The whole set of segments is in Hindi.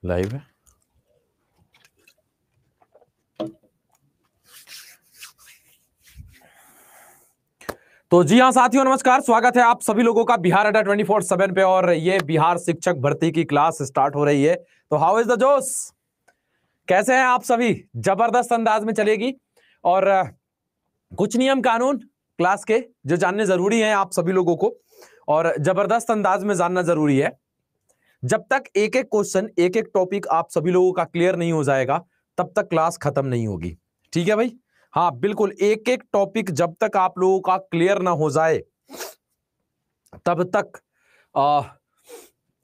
लाइव है। तो जी हाँ साथियों, नमस्कार, स्वागत है आप सभी लोगों का बिहार अड्डा 24/7 पे। और ये बिहार शिक्षक भर्ती की क्लास स्टार्ट हो रही है। तो हाउ इज द जोश, कैसे हैं आप सभी? जबरदस्त अंदाज में चलेगी। और कुछ नियम कानून क्लास के जो जानने जरूरी हैं आप सभी लोगों को, और जबरदस्त अंदाज में जानना जरूरी है। जब तक एक एक क्वेश्चन, एक एक टॉपिक आप सभी लोगों का क्लियर नहीं हो जाएगा, तब तक क्लास खत्म नहीं होगी। ठीक है भाई? हाँ बिल्कुल, एक एक टॉपिक जब तक आप लोगों का क्लियर ना हो जाए तब तक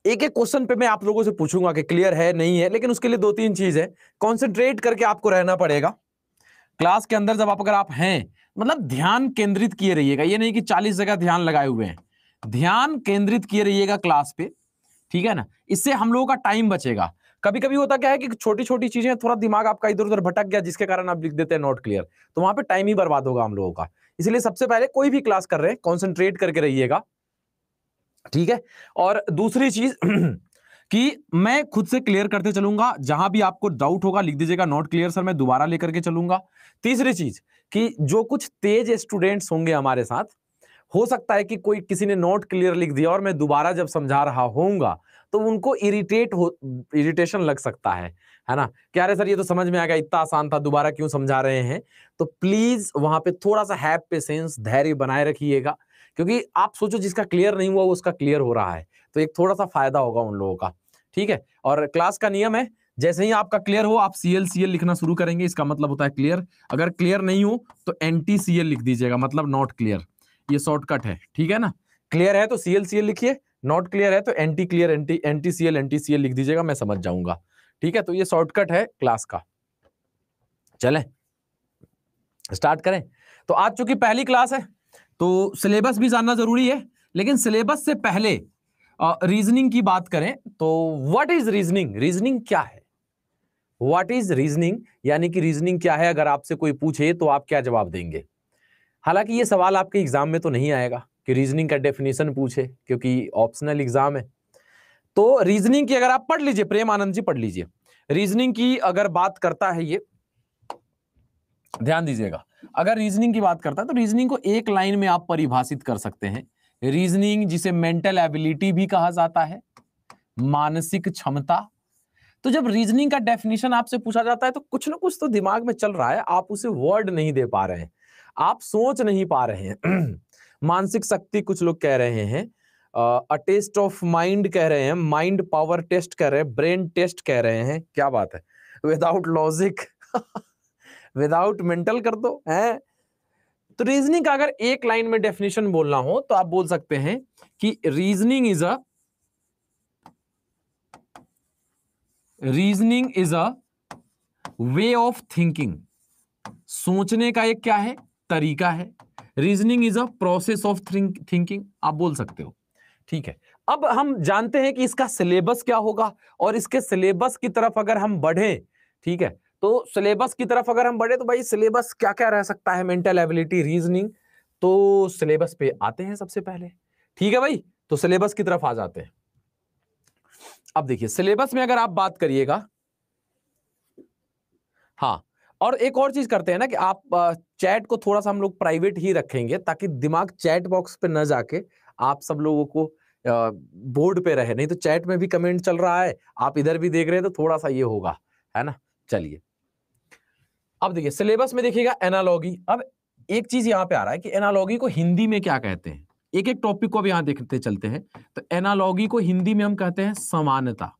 एक एक क्वेश्चन पे मैं आप लोगों से पूछूंगा कि क्लियर है नहीं है। लेकिन उसके लिए दो तीन चीज है, कॉन्सेंट्रेट करके आपको रहना पड़ेगा क्लास के अंदर। जब अगर आप हैं, मतलब ध्यान केंद्रित किए रहिएगा। ये नहीं कि 40 जगह ध्यान लगाए हुए हैं, ध्यान केंद्रित किए रहिएगा क्लास पे। ठीक है ना? इससे हम लोगों का टाइम बचेगा। कभी कभी होता क्या है कि छोटी छोटी चीजें, थोड़ा दिमाग आपका इधर उधर भटक गया, जिसके कारण आप लिख देते हैं नॉट क्लियर, तो वहां पे टाइम ही बर्बाद होगा हम लोगों का। इसलिए सबसे पहले कोई भी क्लास कर रहे हैं, कॉन्सेंट्रेट करके रहिएगा। ठीक है? और दूसरी चीज कि मैं खुद से क्लियर करते चलूंगा, जहां भी आपको डाउट होगा लिख दीजिएगा नॉट क्लियर सर, मैं दोबारा लेकर के चलूंगा। तीसरी चीज कि जो कुछ तेज स्टूडेंट्स होंगे हमारे साथ, हो सकता है कि कोई किसी ने नोट क्लियर लिख दिया और मैं दोबारा जब समझा रहा होऊंगा तो उनको इरिटेशन लग सकता है ना? क्या रे सर, ये तो समझ में आ गया, इतना आसान था, दोबारा क्यों समझा रहे हैं? तो प्लीज वहां पे थोड़ा सा हैव पेशेंस, धैर्य बनाए रखिएगा। क्योंकि आप सोचो जिसका क्लियर नहीं हुआ वो उसका क्लियर हो रहा है, तो एक थोड़ा सा फायदा होगा उन लोगों का। ठीक है? और क्लास का नियम है, जैसे ही आपका क्लियर हो आप CL लिखना शुरू करेंगे, इसका मतलब होता है क्लियर। अगर क्लियर नहीं हो तो NTCL लिख दीजिएगा, मतलब नॉट क्लियर। ये शॉर्टकट है, ठीक है ना? क्लियर है तो CL लिखिए, नॉट क्लियर है तो एंटी क्लियर, NTCL लिख दीजिएगा, मैं समझ जाऊंगा। ठीक है? तो ये शॉर्टकट है क्लास का। चलें स्टार्ट करें। तो आज चूंकि पहली क्लास है तो सिलेबस भी जानना जरूरी है, लेकिन सिलेबस से पहले रीजनिंग की बात करें तो व्हाट इज रीजनिंग? रीजनिंग क्या है? व्हाट इज रीजनिंग, यानी कि रीजनिंग क्या है? अगर आपसे कोई पूछे तो आप क्या जवाब देंगे? हालांकि ये सवाल आपके एग्जाम में तो नहीं आएगा कि रीजनिंग का डेफिनेशन पूछे, क्योंकि ऑप्शनल एग्जाम है। तो रीजनिंग की अगर आप पढ़ लीजिए, प्रेम आनंद जी पढ़ लीजिए, रीजनिंग की अगर बात करता है, ये ध्यान दीजिएगा, अगर रीजनिंग की बात करता है तो रीजनिंग को एक लाइन में आप परिभाषित कर सकते हैं। रीजनिंग, जिसे मेंटल एबिलिटी भी कहा जाता है, मानसिक क्षमता। तो जब रीजनिंग का डेफिनेशन आपसे पूछा जाता है तो कुछ ना कुछ तो दिमाग में चल रहा है, आप उसे वर्ड नहीं दे पा रहे हैं, आप सोच नहीं पा रहे हैं। मानसिक शक्ति कुछ लोग कह रहे हैं, अ टेस्ट ऑफ माइंड कह रहे हैं, माइंड पावर टेस्ट कह रहे हैं, ब्रेन टेस्ट कह रहे हैं, क्या बात है, विदाउट लॉजिक विदाउट मेंटल कर दो है। तो रीजनिंग का अगर एक लाइन में डेफिनेशन बोलना हो तो आप बोल सकते हैं कि reasoning is a way of thinking. सोचने का एक क्या है? तरीका है। Reasoning is a process of thinking, आप बोल सकते हो। ठीक है? अब हम जानते हैं कि इसका सिलेबस क्या होगा, और इसके सिलेबस की तरफ अगर हम बढ़े, ठीक है, तो सिलेबस की तरफ अगर हम बढ़े तो भाई सिलेबस क्या क्या रह सकता है? Mental ability, reasoning. तो सिलेबस पे आते हैं सबसे पहले। ठीक है भाई? तो सिलेबस की तरफ आ जाते हैं। अब देखिए सिलेबस में अगर आप बात करिएगा, हाँ, और एक और चीज करते हैं ना कि आप चैट को थोड़ा सा हम लोग प्राइवेट ही रखेंगे, ताकि दिमाग चैट बॉक्स पे न जाके आप सब लोगों को बोर्ड पे रहे। नहीं तो चैट में भी कमेंट चल रहा है, आप इधर भी देख रहे हैं, तो थोड़ा सा ये होगा, है ना? चलिए अब देखिए सिलेबस में देखिएगा एनालॉगी। अब एक चीज यहां पे आ रहा है कि एनालॉगी को हिंदी में क्या कहते हैं। एक एक टॉपिक को अब यहां देखते चलते हैं। तो एनालॉगी को हिंदी में हम कहते हैं समानता।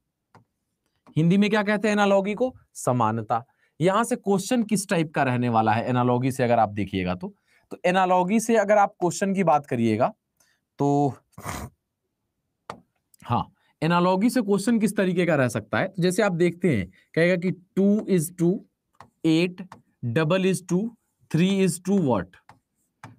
हिंदी में क्या कहते हैं एनालॉगी को? समानता। यहां से क्वेश्चन किस टाइप का रहने वाला है एनालॉगी से अगर आप देखिएगा तो एनालॉगी से अगर आप क्वेश्चन की बात करिएगा तो हाँ, एनालॉगी से क्वेश्चन किस तरीके का रह सकता है? तो जैसे आप देखते हैं, कहेगा कि 2:2, 8, डबल इज 2, 3:2 व्हाट?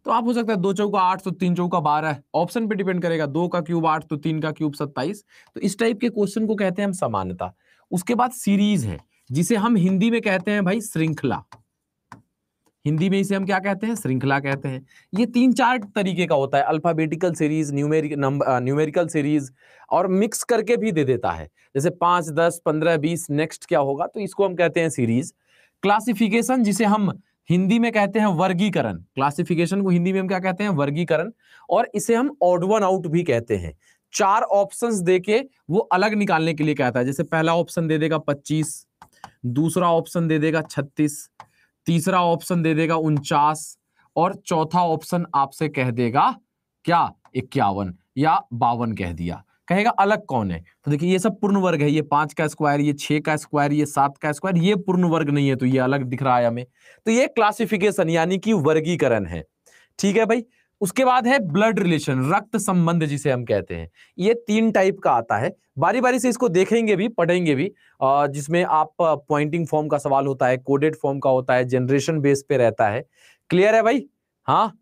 तो आप हो सकता है 2 चौका 8 तो 3 चौका 12, ऑप्शन पे डिपेंड करेगा। 2 का क्यूब 8 तो 3 का क्यूब 27। तो इस टाइप के क्वेश्चन को कहते हैं हम समानता। उसके बाद सीरीज है, जिसे हम हिंदी में कहते हैं भाई श्रृंखला। हिंदी में इसे हम क्या कहते हैं, श्रृंखला कहते हैं। ये 3-4 तरीके का होता है, अल्फाबेटिकल सीरीज, न्यूमेरिकल सीरीज, और मिक्स करके भी दे देता है, जैसे 5, 10, 15, 20, नेक्स्ट क्या होगा, तो इसको हम कहते हैं सीरीज। क्लासिफिकेशन, जिसे हम हिंदी में कहते हैं वर्गीकरण, क्लासिफिकेशन को हिंदी में हम क्या कहते हैं, वर्गीकरण, और इसे हम ऑड वन आउट भी कहते हैं। 4 ऑप्शंस देके वो अलग निकालने के लिए कहता है, जैसे पहला ऑप्शन दे देगा 25, दूसरा ऑप्शन दे देगा 36, तीसरा ऑप्शन दे देगा 49, और चौथा ऑप्शन आपसे कह देगा क्या, 51 या 52 कह दिया, कहेगा अलग कौन है। तो देखिए ये सब पूर्ण वर्ग है, ये 5 का स्क्वायर, ये 6 का स्क्वायर, ये 7 का स्क्वायर, ये पूर्ण वर्ग नहीं है, तो ये अलग दिख रहा है हमें। तो ये क्लासिफिकेशन यानी कि वर्गीकरण है, ठीक है भाई। उसके बाद है ब्लड रिलेशन, रक्त संबंध जिसे हम कहते हैं। ये 3 टाइप का आता है, बारी बारी से इसको देखेंगे भी, पढ़ेंगे भी, जिसमें आप पॉइंटिंग फॉर्म का सवाल होता है, कोडेड फॉर्म का होता है, जनरेशन बेस पे रहता है। क्लियर है भाई? हाँ,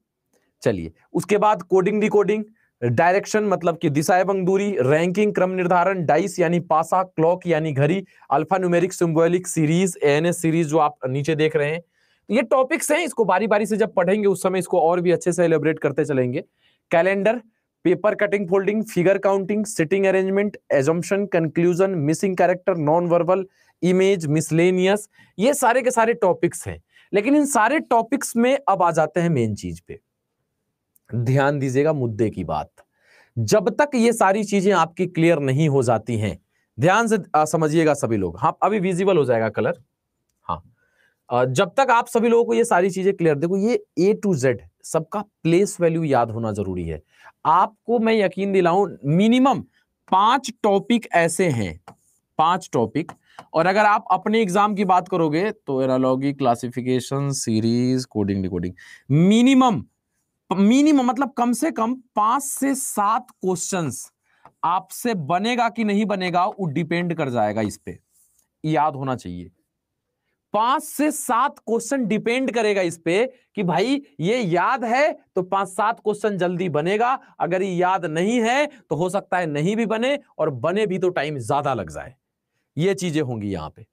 चलिए। उसके बाद कोडिंग डिकोडिंग, डायरेक्शन मतलब कि दिशा एवं दूरी, रैंकिंग क्रम निर्धारण, डाइस यानी पासा, क्लॉक यानी घड़ी, alpha numeric symbolic series, ANS series जो आप नीचे देख रहे हैं, ये टॉपिक्स हैं, इसको बारी बारी से जब पढ़ेंगे उस समय इसको और भी अच्छे से एलिब्रेट करते चलेंगे। Calendar, paper cutting folding, figure counting, sitting arrangement, assumption, conclusion, missing character, non verbal, image, miscellaneous, ये सारे के सारे टॉपिक्स हैं। लेकिन इन सारे टॉपिक्स में अब आ जाते हैं मेन चीज पे, ध्यान दीजिएगा मुद्दे की बात। जब तक ये सारी चीजें आपकी क्लियर नहीं हो जाती हैं, ध्यान से समझिएगा सभी लोग। हाँ, अभी विजिबल हो जाएगा कलर। हाँ, जब तक आप सभी लोगों को ये सारी चीजें क्लियर, देखो ये A to Z सबका प्लेस वैल्यू याद होना जरूरी है। आपको मैं यकीन दिलाऊं, मिनिमम 5 टॉपिक ऐसे हैं, 5 टॉपिक, और अगर आप अपने एग्जाम की बात करोगे तो analogy, classification, series, coding decoding, minimum मतलब कम से कम 5 से 7 क्वेश्चंस आपसे बनेगा कि नहीं बनेगा वो डिपेंड कर जाएगा इस पे, याद होना चाहिए। 5 से 7 क्वेश्चन डिपेंड करेगा इस पे कि भाई ये याद है तो 5-7 क्वेश्चन जल्दी बनेगा, अगर ये याद नहीं है तो हो सकता है नहीं भी बने, और बने भी तो टाइम ज्यादा लग जाए। ये चीजें होंगी यहां पे,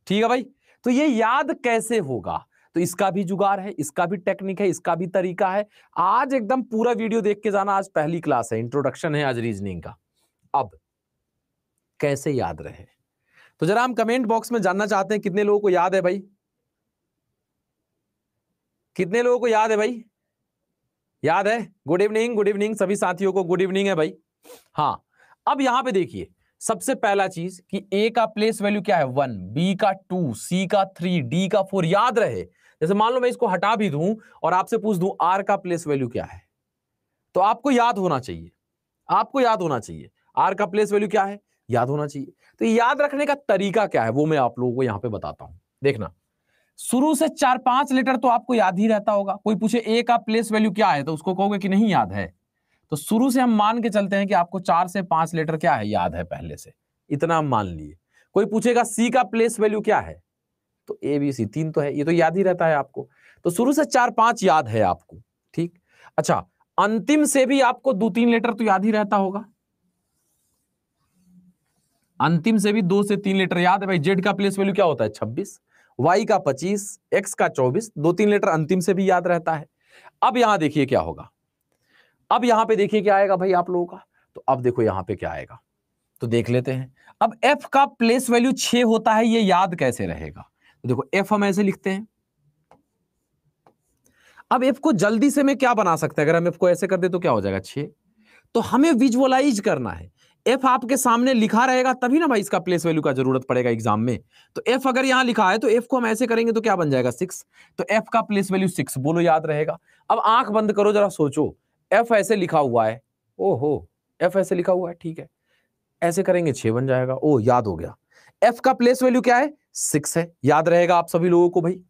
ठीक है भाई। तो ये याद कैसे होगा, तो इसका भी जुगाड़ है, इसका भी टेक्निक है, इसका भी तरीका है। आज एकदम पूरा वीडियो देख के जाना, आज पहली क्लास है, इंट्रोडक्शन है आज रीजनिंग का। अब कैसे याद रहे, तो जरा हम कमेंट बॉक्स में जानना चाहते हैं कितने लोगों को याद है भाई, कितने लोगों को याद है भाई, याद है? गुड इवनिंग सभी साथियों को गुड इवनिंग है भाई। हाँ, अब यहां पे देखिए, सबसे पहला चीज कि A का प्लेस वैल्यू क्या है 1, B का 2, C का 3, D का 4, याद रहे। जैसे मान लो मैं इसको हटा भी दूं और आपसे पूछ दूं R का प्लेस वैल्यू क्या है, तो आपको याद होना चाहिए, आपको याद होना चाहिए R का प्लेस वैल्यू क्या है, याद होना चाहिए। तो याद रखने का तरीका क्या है वो मैं आप लोगों को यहां पे बताता हूं। देखना, शुरू से 4-5 लेटर तो आपको याद ही रहता होगा। कोई पूछे A का प्लेस वैल्यू क्या है तो उसको कहोगे कि नहीं याद है, तो शुरू से हम मान के चलते हैं कि आपको 4 से 5 लेटर क्या है, याद है पहले से, इतना हम मान लिए। कोई पूछेगा C का प्लेस वैल्यू क्या है, तो ABC 3 तो है, ये तो याद ही रहता है आपको। तो शुरू से 4-5 याद है आपको, ठीक। अच्छा, अंतिम से भी आपको 2-3 लेटर तो याद ही रहता होगा, अंतिम से भी 2 से 3 लेटर याद है भाई। Z का प्लेस वैल्यू क्या होता है 26, Y का 25, X का 24, 2-3 लेटर अंतिम से भी याद रहता है। अब यहां देखिए क्या होगा, अब यहां पे देखिए क्या आएगा भाई आप लोगों का, तो अब देखो यहां पे क्या आएगा, तो देख लेते हैं। अब F का प्लेस वैल्यू 6 होता है, ये याद कैसे रहेगा, तो देखो F हम ऐसे लिखते हैं। अब F को जल्दी से मैं क्या बना सकते हैं, अगर हम F को ऐसे कर दे तो क्या हो जाएगा 6, तो हमें विजुअलाइज करना है। F आपके सामने लिखा रहेगा तभी ना भाई इसका प्लेस वैल्यू का जरूरत पड़ेगा एग्जाम में। तो F अगर यहां लिखा है तो F को हम ऐसे करेंगे तो क्या बन जाएगा 6, तो F का प्लेस वैल्यू 6, बोलो याद रहेगा। अब आंख बंद करो जरा सोचो, F ऐसे लिखा हुआ है, ओहो F ऐसे लिखा हुआ है, ठीक है, ऐसे करेंगे 6 बन जाएगा, ओ याद हो गया। F का प्लेस वैल्यू क्या है 6 है, याद रहेगा आप सभी लोगों को भाई।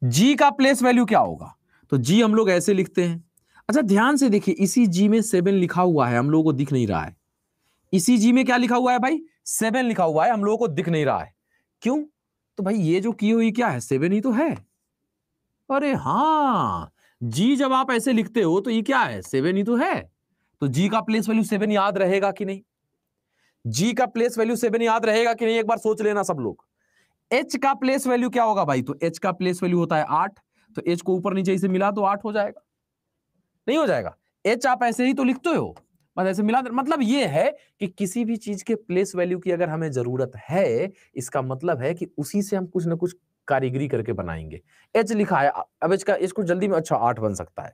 G का प्लेस वैल्यू क्या होगा, तो G हम लोग ऐसे लिखते हैं। अच्छा ध्यान से देखिए, इसी G में 7 लिखा हुआ है, हम लोगों को दिख नहीं रहा है। इसी G में क्या लिखा हुआ है भाई 7 लिखा हुआ है, हम लोगों को दिख नहीं रहा है, क्यों, तो भाई ये जो की हुई क्या है 7 ही तो है। अरे हाँ, G जब आप ऐसे लिखते हो तो ये क्या है 7 ही तो है, तो G का प्लेस वैल्यू 7 याद रहेगा कि नहीं, G का प्लेस वैल्यू 7 याद रहेगा कि नहीं, एक बार सोच लेना सब लोग। H का प्लेस वैल्यू क्या होगा भाई, तो H का प्लेस वैल्यू होता है 8, तो h को ऊपर नीचे इसे मिला तो 8 हो जाएगा, नहीं हो जाएगा? h आप ऐसे ही तो लिखते हो, बस ऐसे मिला, मतलब ये है कि किसी भी चीज के प्लेस वैल्यू की अगर हमें जरूरत है, इसका मतलब है कि उसी से हम कुछ ना कुछ कारीगरी करके बनाएंगे। h लिखा है, अब इसको जल्दी में, अच्छा 8 बन सकता है,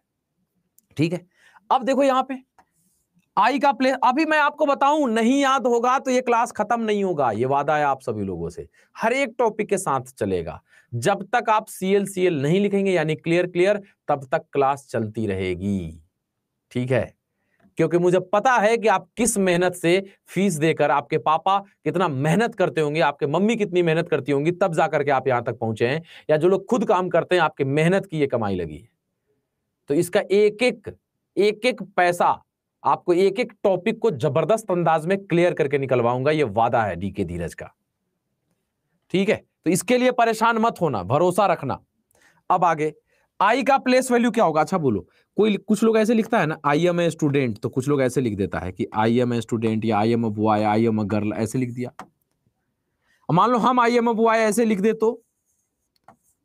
ठीक है। अब देखो यहां पे आई का प्लेस, अभी मैं आपको बताऊं, नहीं याद होगा तो ये क्लास खत्म नहीं होगा, ये वादा है आप सभी लोगों से, हर एक टॉपिक के साथ चलेगा। जब तक आप CL नहीं लिखेंगे यानी क्लियर, तब तक क्लास चलती रहेगी, ठीक है। क्योंकि मुझे पता है कि आप किस मेहनत से फीस देकर, आपके पापा कितना मेहनत करते होंगे, आपके मम्मी कितनी मेहनत करती होंगी, तब जाकर के आप यहां तक पहुंचे हैं, या जो लोग खुद काम करते हैं, आपके मेहनत की ये कमाई लगी है। तो इसका एक एक पैसा, आपको एक एक टॉपिक को जबरदस्त अंदाज में क्लियर करके निकलवाऊंगा, ये वादा है डीके धीरज का, ठीक है। तो इसके लिए परेशान मत होना, भरोसा रखना। अब आगे आई का प्लेस वैल्यू क्या होगा? अच्छा बोलो, कोई कुछ लोग ऐसे लिखता है ना, आई एम ए स्टूडेंट, तो कुछ लोग ऐसे लिख देता है कि आई एम ए स्टूडेंट, या I am a boy, I am a girl, ऐसे लिख दिया। मान लो हम आई एम अ बॉय ऐसे लिख दे तो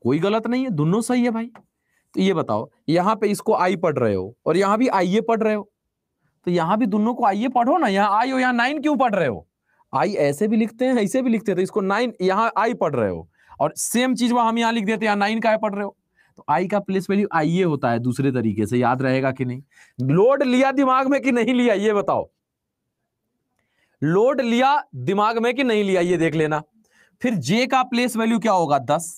कोई गलत नहीं है, दोनों सही है भाई। तो ये बताओ, यहां पे इसको आई पढ़ रहे हो और यहां भी आई ए पढ़ रहे हो, तो यहां भी दोनों को आइए पढ़ो ना, यहां आई हो यहां 9 क्यों पढ़ रहे हो? आई ऐसे भी लिखते हैं, ऐसे भी लिखते हैं, तो इसको 9, यहां आई पढ़ रहे हो, और सेम चीज वह हम यहां लिख देते हैं, यहां 9 का है पढ़ रहे हो। तो आई का प्लेस वैल्यू आई होता है, दूसरे तरीके से याद रहेगा कि नहीं? लोड लिया दिमाग में कि नहीं लिया, ये बताओ। लोड लिया दिमाग में कि नहीं लिया, ये देख लेना। फिर जे का प्लेस वैल्यू क्या होगा? 10।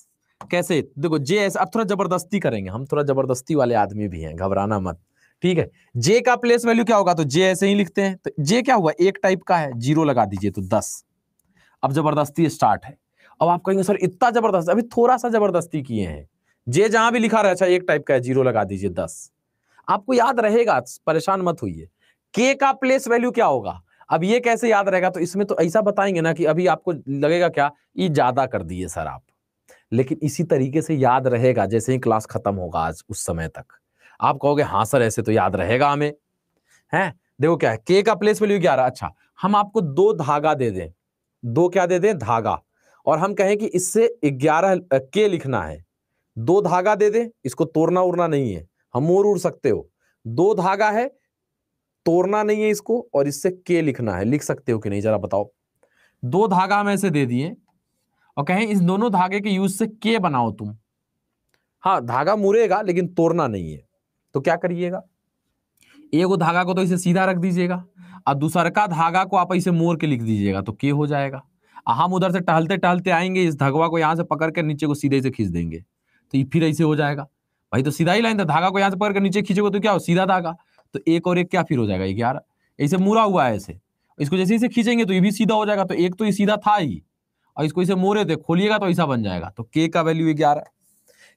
कैसे? देखो जे ऐसे, अब थोड़ा जबरदस्ती करेंगे, हम थोड़ा जबरदस्ती वाले आदमी भी हैं, घबराना मत, ठीक है। जे का प्लेस वैल्यू क्या होगा? तो जे ऐसे ही लिखते हैं, तो जे क्या हुआ? एक टाइप का है, 0 लगा दीजिए तो 10। अब जबरदस्ती स्टार्ट है। अब आप कहेंगे सर इतना जबरदस्त, अभी थोड़ा सा जबरदस्ती किए हैं। जे जहां भी लिखा रहा है, अच्छा एक टाइप का है, 0 लगा दीजिए 10। आपको याद रहेगा, परेशान मत होइए। के का प्लेस वैल्यू क्या होगा? अब ये कैसे याद रहेगा? तो इसमें तो ऐसा बताएंगे ना कि अभी आपको लगेगा क्या, ये ज्यादा कर दिए सर आप, लेकिन इसी तरीके से याद रहेगा जैसे ही क्लास खत्म होगा आज उस समय तक। आप कहोगे हाँ सर ऐसे तो याद रहेगा हमें, हैं? देखो क्या है, के का प्लेस वैल्यू 11। अच्छा, हम आपको 2 धागा दे दें, 2 क्या दे दें? धागा, और हम कहें कि इससे 11 के लिखना है, 2 धागा दे दें, इसको तोड़ना उड़ना नहीं है, हम मोड़ उड़ सकते हो, 2 धागा है, तोड़ना नहीं है इसको, और इससे के लिखना है, लिख सकते हो कि नहीं जरा बताओ। 2 धागा हम ऐसे दे दिए और कहें इस दोनों धागे के यूज से के बनाओ तुम। हाँ, धागा मुड़ेगा लेकिन तोड़ना नहीं है, तो क्या करिएगा? एक धागा को तो इसे सीधा रख दीजिएगा, और दूसरा का धागा को आप इसे मोड़ के लिख दीजिएगा, तो के हो जाएगा। हम उधर से टहलते टहलते आएंगे, इस धागा को यहां से पकड़ के नीचे को सीधे से खींच देंगे, तो ये फिर ऐसे हो जाएगा। भाई तो सीधा ही लाइन था, धागा को यहां से पकड़ के नीचे खींचोगे तो क्या हो? सीधा धागा। तो एक और एक क्या फिर हो जाएगा? 11। ऐसे मुड़ा हुआ है ऐसे, इसको जैसे इसे खींचेंगे तो ये भी सीधा हो जाएगा, तो एक तो ये सीधा था ही, और इसको इसे मोड़े थे, खोलिएगा तो ऐसा बन जाएगा। तो के का वैल्यू 11।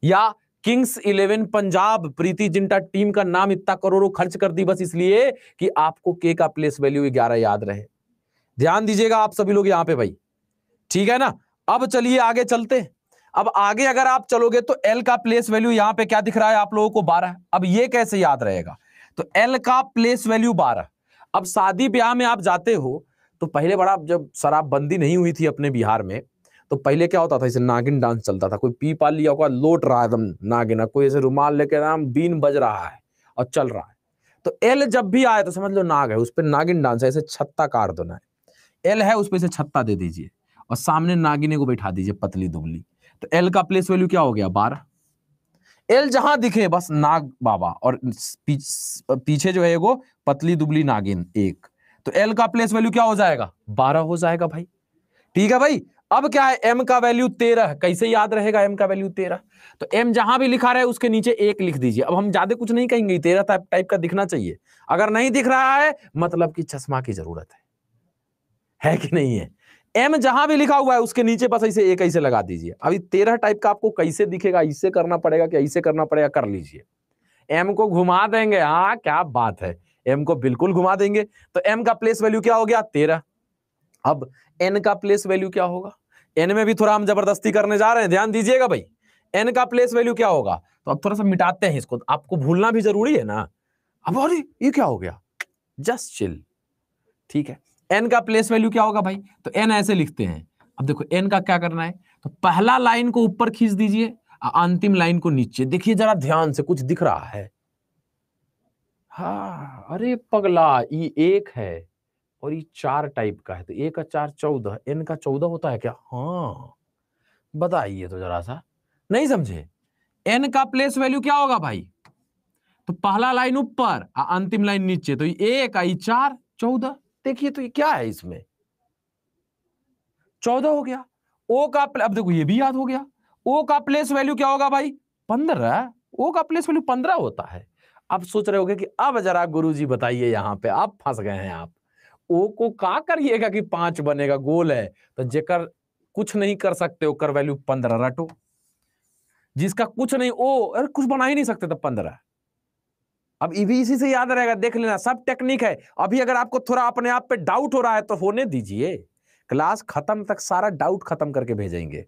या किंग्स 11 पंजाब, प्रीति जिंटा टीम का नाम इतना करोड़ों खर्च कर दी बस इसलिए कि आपको के का प्लेस वैल्यू 11 याद रहे। ध्यान दीजिएगा आप सभी लोग यहां पे भाई, ठीक है ना? अब चलिए आगे चलते। अब आगे अगर आप चलोगे तो एल का प्लेस वैल्यू यहां पे क्या दिख रहा है आप लोगों को? 12। अब ये कैसे याद रहेगा? तो एल का प्लेस वैल्यू 12। अब शादी ब्याह में आप जाते हो तो पहले बड़ा, जब शराबबंदी नहीं हुई थी अपने बिहार में, तो पहले क्या होता था, इसे नागिन डांस चलता था। कोई पी पा लिया होगा, लोट रहा है एकदम नागिन, कोई ऐसे रुमाल लेके नाम बीन बज रहा है और चल रहा है। तो एल जब भी आए तो समझ लो नाग है, उस पर नागिन डांस है, ऐसे छत्ता काट देना है। एल है उस पर से छत्ता दे दीजिए और सामने नागिने को बैठा दीजिए पतली दुबली, तो एल का प्लेस वैल्यू क्या हो गया? 12। एल जहां दिखे बस नाग बाबा, और पीछे जो है वो पतली दुबली नागिन एक, तो एल का प्लेस वैल्यू क्या हो जाएगा? 12 हो जाएगा भाई, ठीक है भाई। अब क्या है? एम का वैल्यू 13। कैसे याद रहेगा एम का वैल्यू 13? तो एम जहां भी लिखा रहे उसके नीचे 1 लिख दीजिए। अब हम ज्यादा कुछ नहीं कहेंगे, 13 टाइप का दिखना चाहिए। अगर नहीं दिख रहा है मतलब कि चश्मा की जरूरत है कि नहीं है? एम जहां भी लिखा हुआ है उसके नीचे बस ऐसे 1 ऐसे लगा दीजिए। अभी 13 टाइप का आपको कैसे दिखेगा, इससे करना पड़ेगा कि ऐसे करना पड़ेगा, कर लीजिए। एम को घुमा देंगे, हाँ क्या बात है, एम को बिल्कुल घुमा देंगे। तो एम का प्लेस वैल्यू क्या हो गया? 13। अब एन का प्लेस वैल्यू क्या होगा? एन में भी थोड़ा हम जबरदस्ती करने जा रहे हैं, ध्यान दीजिएगा भाई। एन का प्लेस वैल्यू क्या होगा? तो अब थोड़ा सा मिटाते हैं इसको, आपको भूलना भी जरूरी है ना। अब अरे ये क्या हो गया? जस्ट चिल, ठीक है। एन का प्लेस वैल्यू क्या होगा भाई? तो एन ऐसे लिखते हैं। अब देखो एन का क्या करना है, तो पहला लाइन को ऊपर खींच दीजिए अंतिम लाइन को नीचे देखिए जरा ध्यान से, कुछ दिख रहा है? हाँ, अरे पगला, ये 1 है और ये 4 टाइप का है, तो 1 का 4 14, n का 14 होता है क्या? हाँ, बताइए तो जरा सा, नहीं समझे? n का प्लेस वैल्यू क्या होगा भाई? तो पहला लाइन ऊपर, अंतिम लाइन नीचे, तो ये 1 आई 4 14। देखिए तो ये क्या है, इसमें 14 हो गया। ओ का अब देखो ये भी याद हो गया, ओ का प्लेस वैल्यू क्या होगा भाई? 15। ओ का प्लेस वैल्यू 15 होता है। अब सोच रहे होगे कि अब जरा गुरुजी बताइए, यहां पे आप फंस गए हैं आप। ओ को का करिएगा कि 5 बनेगा, गोल है तो जेकर कुछ नहीं कर सकते ओकर वैल्यू 15 रटो, जिसका कुछ नहीं ओ अरे कुछ बना ही नहीं सकते तो 15। अब ये भी इसी से याद रहेगा, देख लेना, सब टेक्निक है। अभी अगर आपको थोड़ा अपने आप पे डाउट हो रहा है तो होने दीजिए, क्लास खत्म तक सारा डाउट खत्म करके भेजेंगे,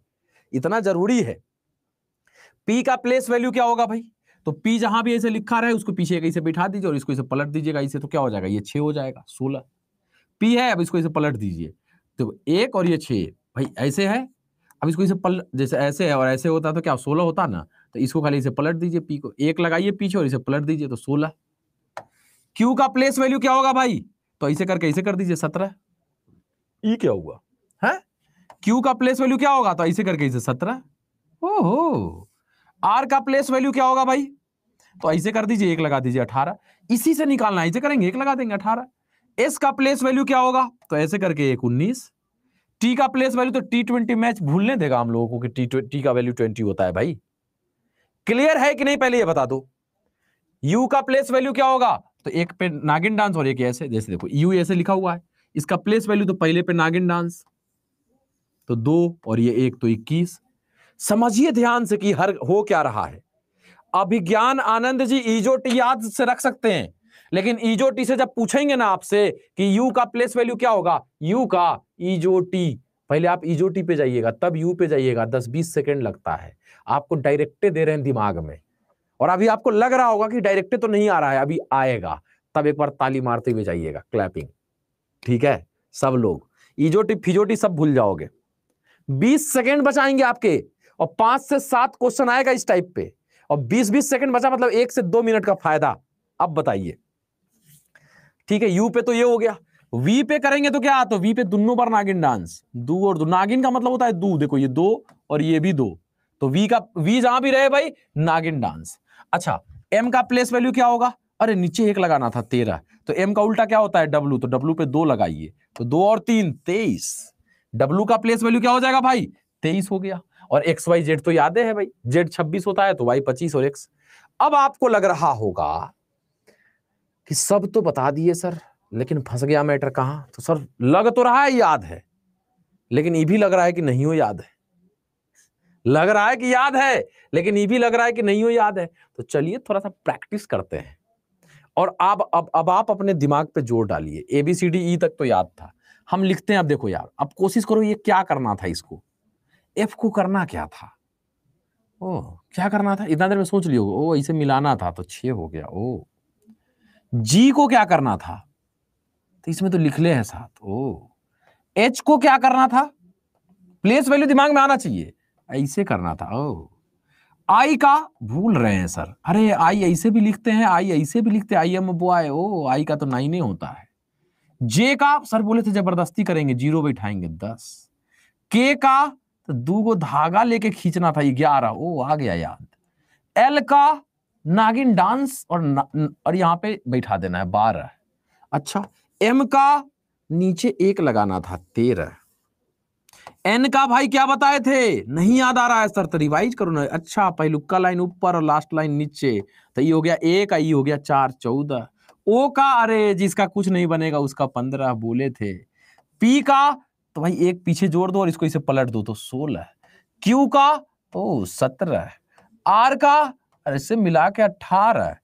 इतना जरूरी है। पी का प्लेस वैल्यू क्या होगा भाई? तो पी जहां भी ऐसे लिखा रहे उसको पीछे इसे बिठा दीजिए और इसको इसे पलट दीजिएगा, इसे तो क्या हो जाएगा, ये 6 हो जाएगा, 16 पी है। अब इसको इसे पलट दीजिए, तो 1 और ये 6 भाई ऐसे है। अब इसको इसे जैसे ऐसे है और ऐसे होता तो क्या 16 होता ना, तो इसको खाली इसे पलट दीजिए, पी को 1 लगाइए पीछे और इसे पलट दीजिए तो 16। क्यू का प्लेस वैल्यू क्या होगा भाई? तो ऐसे करके इसे कर दीजिए 17। ई क्या हुआ है? क्यू का प्लेस वैल्यू क्या होगा? तो ऐसे करके इसे 17। ओहो। आर का प्लेस वैल्यू क्या होगा भाई? तो ऐसे कर दीजिए, 1 लगा दीजिए 18। इसी से निकालना है, ऐसे करेंगे 1 लगा देंगे 18। एस का प्लेस वैल्यू क्या होगा? तो ऐसे करके 1 19। टी का प्लेस वैल्यू तो T20 मैच भूलने देगा हम लोगों को कि टी का वैल्यू 20 होता है भाई। क्लियर है कि नहीं पहले ये बता दो। यू का प्लेस वैल्यू क्या होगा? तो एक पे नागिन डांस और एक ऐसे, जैसे देखो यू ऐसे लिखा हुआ है, इसका प्लेस वैल्यू तो पहले पे नागिन डांस तो 2 और ये 1 तो 21। समझिए ध्यान से कि हर हो क्या रहा है। अभिज्ञान आनंद जी ईजोटी याद से रख सकते हैं, लेकिन ईजोटी से जब पूछेंगे ना आपसे कि यू का प्लेस वैल्यू क्या होगा, यू का ईजोटी, पहले आप ईजोटी पे जाइएगा तब यू पे जाइएगा, 10-20 सेकंड लगता है। आपको डायरेक्टे दे रहे हैं दिमाग में, और अभी आपको लग रहा होगा कि डायरेक्टे तो नहीं आ रहा है, अभी आएगा, तब एक बार ताली मारते हुए जाइएगा, क्लैपिंग। ठीक है, सब लोग ईजोटी फिजोटी सब भूल जाओगे। 20 सेकंड बचाएंगे आपके, और 5 से 7 क्वेश्चन आएगा इस टाइप पे, और 20-20 सेकंड बचा मतलब 1 से 2 मिनट का फायदा। अब बताइए, ठीक है, यू पे तो ये हो गया, वी पे करेंगे तो क्या? तो वी पे दोनों बार नागिन डांस, दू और दो, नागिन का मतलब होता है दू, देखो ये 2 और ये भी 2, तो वी का वी जहां भी रहे भाई नागिन डांस। अच्छा, एम का प्लेस वैल्यू क्या होगा? अरे नीचे 1 लगाना था 13, तो एम का उल्टा क्या होता है? डब्लू, तो डब्लू पे 2 लगाइए, तो 2 और 3 23। डब्लू का प्लेस वैल्यू क्या हो जाएगा भाई? 23 हो गया। और एक्स वाई जेड तो याद है भाई, जेड 26 होता है तो वाई 25 और एक्स। अब आपको लग रहा होगा कि सब तो बता दिए सर, लेकिन फंस गया मैटर कहां? तो सर लग तो रहा है याद है, लेकिन ये भी लग रहा है कि नहीं हो याद है। लग रहा है कि याद है, लेकिन ये भी लग रहा है कि नहीं हो याद है। तो चलिए थोड़ा सा प्रैक्टिस करते हैं, और अब आप अपने दिमाग पे जोर डालिए। ABCD E तक तो याद था, हम लिखते हैं। अब देखो यार, अब कोशिश करो, ये क्या करना था इसको, F को करना क्या था? ओ क्या करना था? इतना देर में सोच लियो, ओ इसे मिलाना था तो 6 हो गया। ओ G को क्या करना था? तो इसमें तो लिख ले हैं 7। ओ H को क्या करना था? प्लेस वैल्यू दिमाग में आना चाहिए, ऐसे करना था। ओ आई का भूल रहे हैं सर, अरे आई ऐसे भी लिखते हैं, आई ऐसे भी लिखते हैं, आई एम बॉय। ओ आई का तो 9 होता है। जे का सर बोले थे जबरदस्ती करेंगे, 0 बैठाएंगे 10। के का तो 2 को धागा लेके खींचना था 11। ओ आ गया याद। एल का नागिन डांस और यहां पे बैठा देना है 12। अच्छा, एम का नीचे 1 लगाना था 13। एन का भाई क्या बताए थे? नहीं याद आ रहा है सर, तो रिवाइज करो ना। अच्छा, पहलुक्का लाइन ऊपर और लास्ट लाइन नीचे, तो ये हो गया 1, ये हो गया 4 14। ओ का अरे जिसका कुछ नहीं बनेगा उसका 15 बोले थे। पी का तो भाई 1 पीछे जोड़ दो और इसको इसे पलट दो तो 16। क्यू का ओ 17। आर का अरे इसे मिला के 18।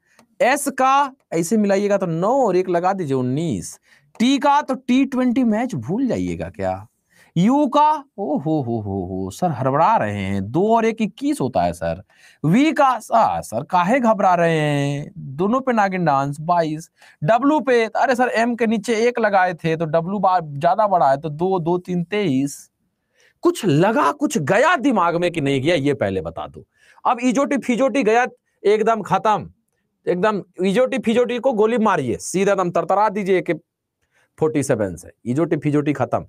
एस का ऐसे मिलाइएगा तो 9 और 1 लगा दीजिए 19। टी का तो T20 मैच भूल जाइएगा क्या? यू का ओ हो सर हड़बड़ा रहे हैं, 2 और 1 21 होता है सर। वी का सर काहे घबरा रहे हैं, दोनों पे नागिन डांस 22। डब्लू पे अरे सर एम के नीचे 1 लगाए थे तो डब्लू ज्यादा बड़ा है तो 2 2 3 23। कुछ लगा, कुछ गया दिमाग में कि नहीं गया, ये पहले बता दो। अब इजोटी फिजोटी गया, एकदम खत्म, एकदम इजोटी फिजोटी को गोली मारिए, सीधा दम तरतरा दीजिए कि 47 से, इजोटी फिजोटी खत्म।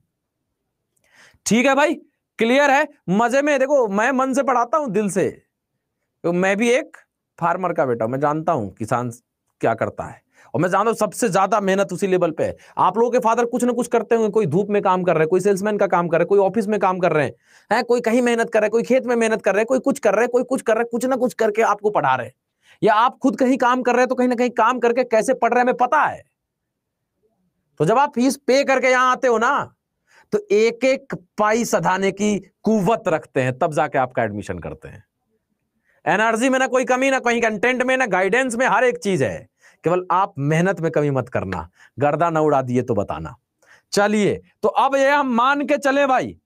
ठीक है भाई, क्लियर है, मजे में। देखो मैं मन से पढ़ाता हूं, दिल से, तो मैं भी एक फार्मर का बेटा, मैं जानता हूं किसान क्या करता है, और मैं जानता हूं सबसे ज्यादा मेहनत उसी लेवल पे है। आप लोगों के फादर कुछ ना कुछ करते होंगे, कोई धूप में काम कर रहे हैं, कोई सेल्समैन का काम कर रहे हैं, कोई ऑफिस में काम कर रहे हैं, कोई कहीं मेहनत कर रहे हैं, कोई खेत में मेहनत कर रहे हैं, कोई कुछ कर रहे हैं, कोई कुछ कर रहे हैं, कुछ ना कुछ करके आपको पढ़ा रहे हैं, या आप खुद कहीं काम कर रहे हैं, तो कहीं ना कहीं काम करके कैसे पढ़ रहे हैं हमें पता है। तो जब आप फीस पे करके यहां आते हो ना, तो एक एक पाई सधाने की कुव्वत रखते हैं, तब जाके आपका एडमिशन करते हैं। एनर्जी में ना कोई कमी, ना कहीं कंटेंट में, ना गाइडेंस में, हर एक चीज है, केवल आप मेहनत में कमी मत करना। गर्दा न उड़ा दिए तो बताना। चलिए, तो अब ये हम मान के चले भाई,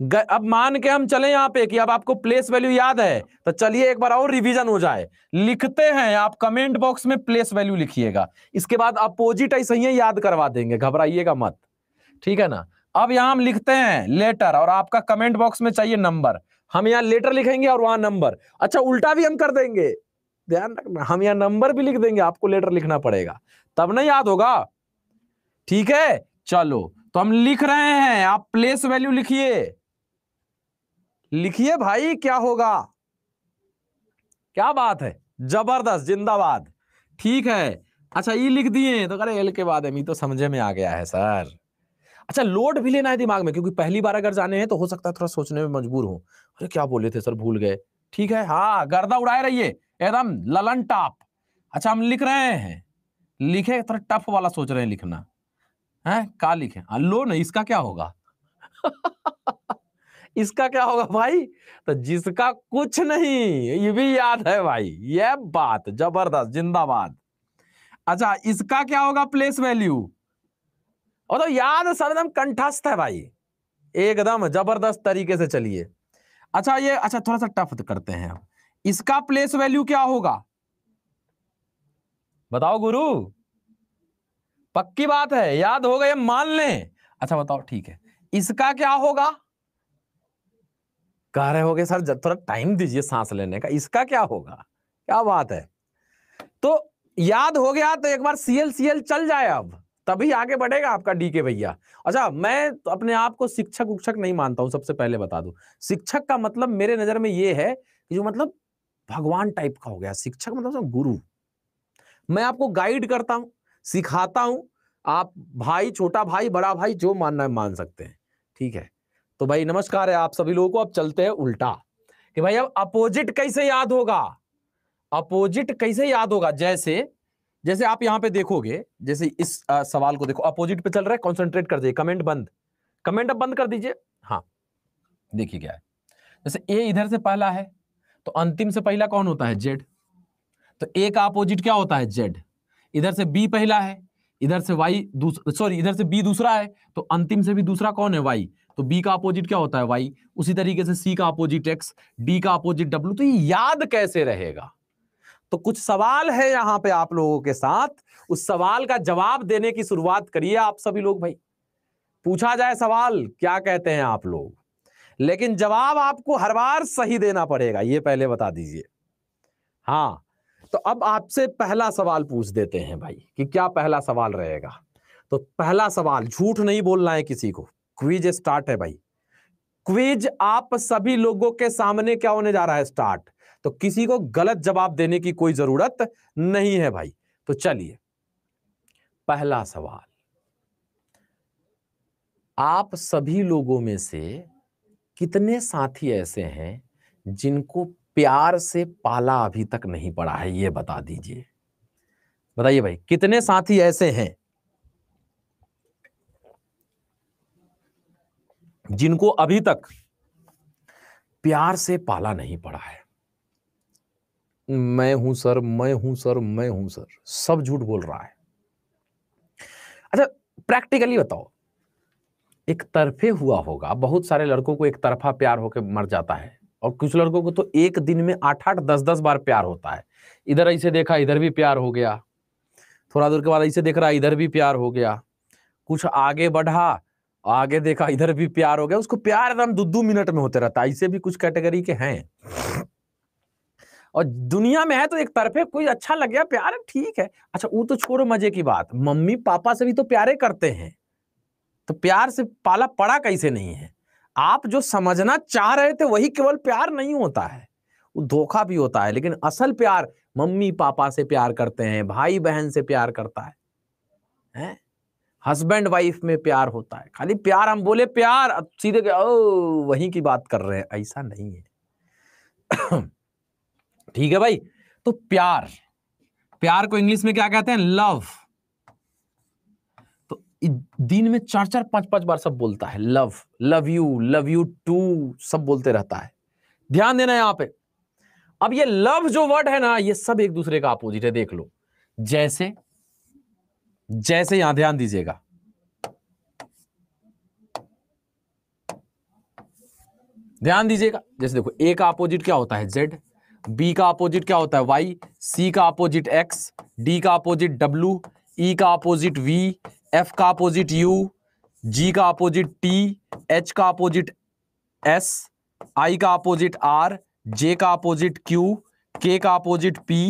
अब मान के हम चले यहां पे कि अब आपको प्लेस वैल्यू याद है, तो चलिए एक बार और रिवीजन हो जाए। लिखते हैं, आप कमेंट बॉक्स में प्लेस वैल्यू लिखिएगा, इसके बाद अपोजिट ऐसे ही याद करवा देंगे, घबराइएगा मत, ठीक है ना। अब यहां हम लिखते हैं लेटर, और आपका कमेंट बॉक्स में चाहिए नंबर। हम यहां लेटर लिखेंगे और वहां नंबर। अच्छा, उल्टा भी हम कर देंगे, ध्यान रखना, हम यहां नंबर भी लिख देंगे, आपको लेटर लिखना पड़ेगा, तब ना याद होगा। ठीक है, चलो तो हम लिख रहे हैं, आप प्लेस वैल्यू लिखिए, लिखिए भाई, क्या होगा, क्या बात है, जबरदस्त, जिंदाबाद। ठीक है, अच्छा ये लिख दिए, तो अरे एल के बाद एम, तो समझे में आ गया है सर। अच्छा, लोड भी लेना है दिमाग में, क्योंकि पहली बार अगर जाने हैं तो हो सकता है थोड़ा सोचने में मजबूर हो, अरे क्या बोले थे सर, भूल गए। ठीक है, हाँ, गर्दा उड़ाए रहिए, एकदम ललन टॉप। अच्छा, हम लिख रहे हैं, लिखे, थोड़ा टफ वाला सोच रहे हैं लिखना है, क्या लिखे, लो नहीं, इसका क्या होगा इसका क्या होगा भाई, तो जिसका कुछ नहीं, ये भी याद है भाई, ये बात जबरदस्त, जिंदाबाद। अच्छा, इसका क्या होगा प्लेस वैल्यू, और तो याद सरदम कंठस्थ है भाई, एकदम जबरदस्त तरीके से चलिए। अच्छा ये, अच्छा थोड़ा सा टफ करते हैं, इसका प्लेस वैल्यू क्या होगा, बताओ गुरु, पक्की बात है, याद हो गए, मान लें। अच्छा बताओ, ठीक है, इसका क्या होगा, कह रहे होगे सर थोड़ा टाइम दीजिए सांस लेने का, इसका क्या होगा, क्या बात है। तो याद हो गया, तो एक बार सीएल सीएल चल जाए, अब तभी आगे बढ़ेगा आपका डीके भैया। अच्छा, मैं तो अपने आप को शिक्षक उक्षक नहीं मानता हूं, सबसे पहले बता दूं, शिक्षक का मतलब मेरे नजर में ये है कि जो मतलब भगवान टाइप का हो गया, शिक्षक मतलब गुरु। मैं आपको गाइड करता हूं, सिखाता हूं, आप भाई, छोटा भाई, बड़ा भाई, जो मानना है मान सकते हैं, ठीक है। तो भाई नमस्कार है आप सभी लोगों को। अब चलते हैं उल्टा, कि भाई अब अपोजिट कैसे याद होगा, अपोजिट कैसे याद होगा, जैसे जैसे आप यहां पे देखोगे, जैसे इस सवाल को देखो, अपोजिट पे चल रहा है, कंसंट्रेट कर दीजिए, कमेंट बंद, कमेंट अब बंद कर दीजिए। हाँ, देखिए क्या है, जैसे ए इधर से पहला है, तो अंतिम से पहला कौन होता है, जेड, तो ए का अपोजिट क्या होता है, जेड। इधर से बी पहला है, इधर से वाई सॉरी, इधर से बी दूसरा है, तो अंतिम से भी दूसरा कौन है, वाई, तो बी का अपोजिट क्या होता है, वाई। उसी तरीके से सी का अपोजिट एक्स, डी का अपोजिट डब्ल्यू। तो ये याद कैसे रहेगा, तो कुछ सवाल है यहां पे आप लोगों के साथ, उस सवाल का जवाब देने की शुरुआत करिए आप सभी लोग भाई। पूछा जाए सवाल, क्या कहते हैं आप लोग, लेकिन जवाब आपको हर बार सही देना पड़ेगा, ये पहले बता दीजिए। हाँ, तो अब आपसे पहला सवाल पूछ देते हैं भाई, कि क्या पहला सवाल रहेगा। तो पहला सवाल, झूठ नहीं बोलना है किसी को, क्विज स्टार्ट है भाई, क्विज आप सभी लोगों के सामने क्या होने जा रहा है, स्टार्ट। तो किसी को गलत जवाब देने की कोई जरूरत नहीं है भाई। तो चलिए, पहला सवाल, आप सभी लोगों में से कितने साथी ऐसे हैं जिनको प्यार से पाला अभी तक नहीं पड़ा है, ये बता दीजिए, बताइए भाई, कितने साथी ऐसे हैं जिनको अभी तक प्यार से पाला नहीं पड़ा है। मैं हूं सर, मैं हूं सर, मैं हूं सर, सब झूठ बोल रहा है। अच्छा, प्रैक्टिकली बताओ, एक तरफे हुआ होगा, बहुत सारे लड़कों को एक तरफा प्यार होकर मर जाता है, और कुछ लड़कों को तो एक दिन में 8-8 10-10 बार प्यार होता है। इधर ऐसे देखा, इधर भी प्यार हो गया, थोड़ा दूर के बाद ऐसे देख रहा, इधर भी प्यार हो गया, कुछ आगे बढ़ा, आगे देखा इधर भी प्यार हो गया, उसको प्यार एकदम 2-2 मिनट में होते रहता है। ऐसे भी कुछ कैटेगरी के हैं, और दुनिया में है तो एक तरफे कोई अच्छा लग गया प्यार ठीक है। अच्छा वो तो छोड़ो, मजे की बात, मम्मी पापा से भी तो प्यारे करते हैं, तो प्यार से पाला पड़ा कैसे नहीं है? आप जो समझना चाह रहे थे वही केवल प्यार नहीं होता है, वो धोखा भी होता है। लेकिन असल प्यार मम्मी पापा से प्यार करते हैं, भाई बहन से प्यार करता है? हस्बैंड वाइफ में प्यार होता है। खाली प्यार हम बोले प्यार, अब सीधे ओ वहीं की बात कर रहे हैं, ऐसा नहीं है। ठीक है भाई, तो प्यार, प्यार को इंग्लिश में क्या कहते हैं? लव। तो दिन में 4-4 5-5 बार सब बोलता है लव, लव यू टू, सब बोलते रहता है। ध्यान देना यहां पे। अब ये लव जो वर्ड है ना, ये सब एक दूसरे का अपोजिट है, देख लो। जैसे जैसे यहां ध्यान दीजिएगा, ध्यान दीजिएगा, जैसे देखो ए का अपोजिट क्या होता है? जेड, बी का अपोजिट क्या होता है? वाई, सी का अपोजिट एक्स, डी का अपोजिट डब्ल्यू, ई का अपोजिट वी, एफ का अपोजिट यू, जी का अपोजिट टी, एच का अपोजिट एस, आई का अपोजिट आर, जे का अपोजिट क्यू, के का अपोजिट पी,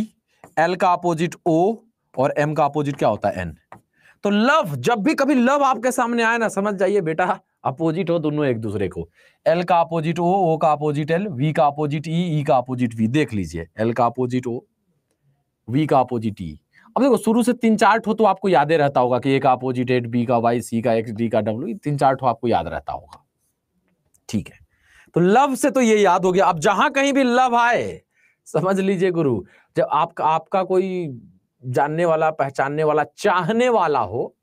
एल का अपोजिट ओ, और एम का अपोजिट क्या होता है? एन। तो लव, जब भी कभी लव आपके सामने आए ना, समझ जाइए बेटा अपोजिट हो दोनों एक दूसरे को। एल का अपोजिट ओ का अपोजिट एल, वी का अपोजिट ई का अपोजिट वी। देख लीजिए, एल का अपोजिट ओ, वी का अपोजिट ई। अब देखो शुरू से 3-4 ठो तो आपको यादे रहता होगा कि ए का अपोजिट एट, बी का वाई, सी का एक्स, डी का डब्ल्यू, 3-4 ठो आपको याद रहता होगा। ठीक है, तो लव से तो ये याद हो गया। अब जहां कहीं भी लव आए, समझ लीजिए गुरु, जब आपका कोई जानने वाला, पहचानने वाला, चाहने वाला हो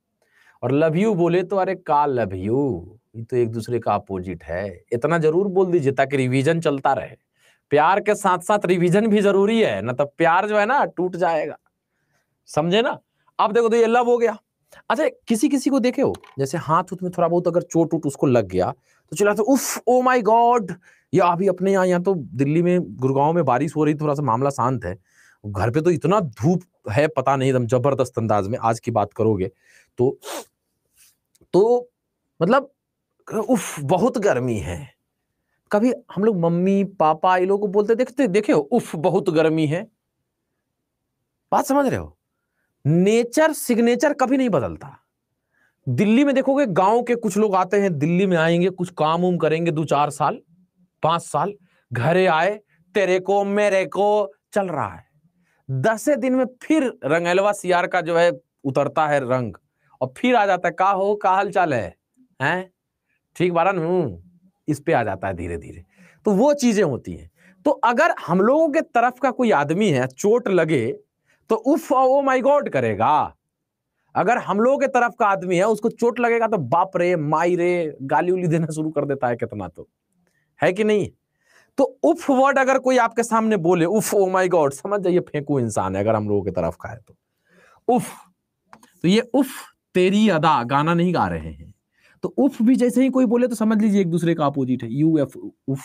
और लव यू बोले तो अरे का लव यू, ये तो एक दूसरे का अपोजिट है। इतना जरूर बोल दीजिए ताकि रिवीजन चलता रहे। प्यार के साथ साथ रिवीजन भी जरूरी है, ना तो प्यार जो है ना टूट जाएगा, समझे ना? अब देखो तो ये लव हो गया। अच्छा किसी किसी को देखे हो, जैसे हाथ उथ में थोड़ा बहुत अगर चोट उट उसको लग गया तो चला तो उफ ओ माय गॉड। या अभी अपने यहाँ तो दिल्ली में, गुड़गांव में बारिश हो रही, थोड़ा सा मामला शांत है। घर पे तो इतना धूप है, पता नहीं, एकदम जबरदस्त अंदाज में। आज की बात करोगे तो मतलब उफ बहुत गर्मी है। कभी हम लोग मम्मी पापा ये लोग को बोलते देखे हो, उफ बहुत गर्मी है। बात समझ रहे हो? नेचर सिग्नेचर कभी नहीं बदलता। दिल्ली में देखोगे, गांव के कुछ लोग आते हैं, दिल्ली में आएंगे, कुछ काम उम करेंगे 2-4 साल 5 साल, घरे आए, तेरे को मेरे को चल रहा है। 10 दिन में फिर रंगैलवा सियार का जो है उतरता है रंग, और फिर आ जाता है का हो का हाल चाल है, हैं ठीक बारन इस पे आ जाता है धीरे धीरे। तो वो चीजें होती हैं। तो अगर हम लोगों के तरफ का कोई आदमी है, चोट लगे तो उफ ओ माय गॉड करेगा। अगर हम लोगों के तरफ का आदमी है, उसको चोट लगेगा तो बाप रे माई रे गाली उली देना शुरू कर देता है कितना, तो है कि नहीं? तो उफ वर्ड अगर कोई आपके सामने बोले, उफ ओ माय गॉड, समझ जाइए फेंकू इंसान है, अगर हम लोगों के तरफ का है तो उफ। तो ये उफ तेरी अदा गाना नहीं गा रहे हैं, तो उफ भी जैसे ही कोई बोले तो समझ लीजिए एक दूसरे का अपोजिट है। यू एफ, उफ,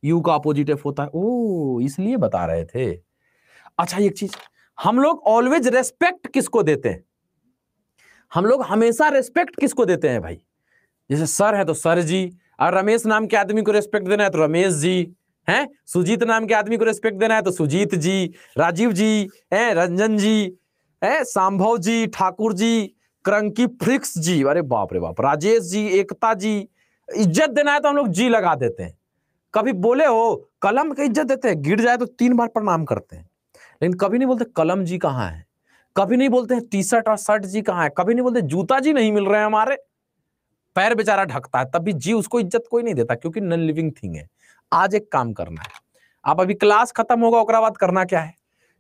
यू का अपोजिट एफ होता है। ओ इसलिए बता रहे थे। अच्छा एक चीज, हम लोग ऑलवेज रेस्पेक्ट किसको देते हैं? हम लोग हमेशा रेस्पेक्ट किसको देते हैं भाई? जैसे सर है तो सर जी, और रमेश नाम के आदमी को रेस्पेक्ट देना है तो रमेश जी, हैं सुजीत नाम के आदमी को रेस्पेक्ट देना है तो सुजीत जी, राजीव जी, हैं रंजन जी, हैं सांभव जी, ठाकुर जी, क्रंकी फ्रिक्स जी, अरे बाप रे बाप, राजेश जी, एकता जी। इज्जत देना है तो हम लोग जी लगा देते हैं। कभी बोले हो कलम की इज्जत देते हैं, गिर जाए तो 3 बार प्रणाम करते हैं, लेकिन कभी नहीं बोलते कलम जी कहाँ है, कभी नहीं बोलते टी शर्ट और शर्ट जी कहाँ है, कभी नहीं बोलते जूता जी नहीं मिल रहे हैं हमारे, पैर बेचारा ढकता है तब भी जी उसको इज्जत कोई नहीं देता, क्योंकि नॉन लिविंग थिंग है। आज एक काम करना है, आप अभी क्लास खत्म होगा उसके बाद करना क्या है,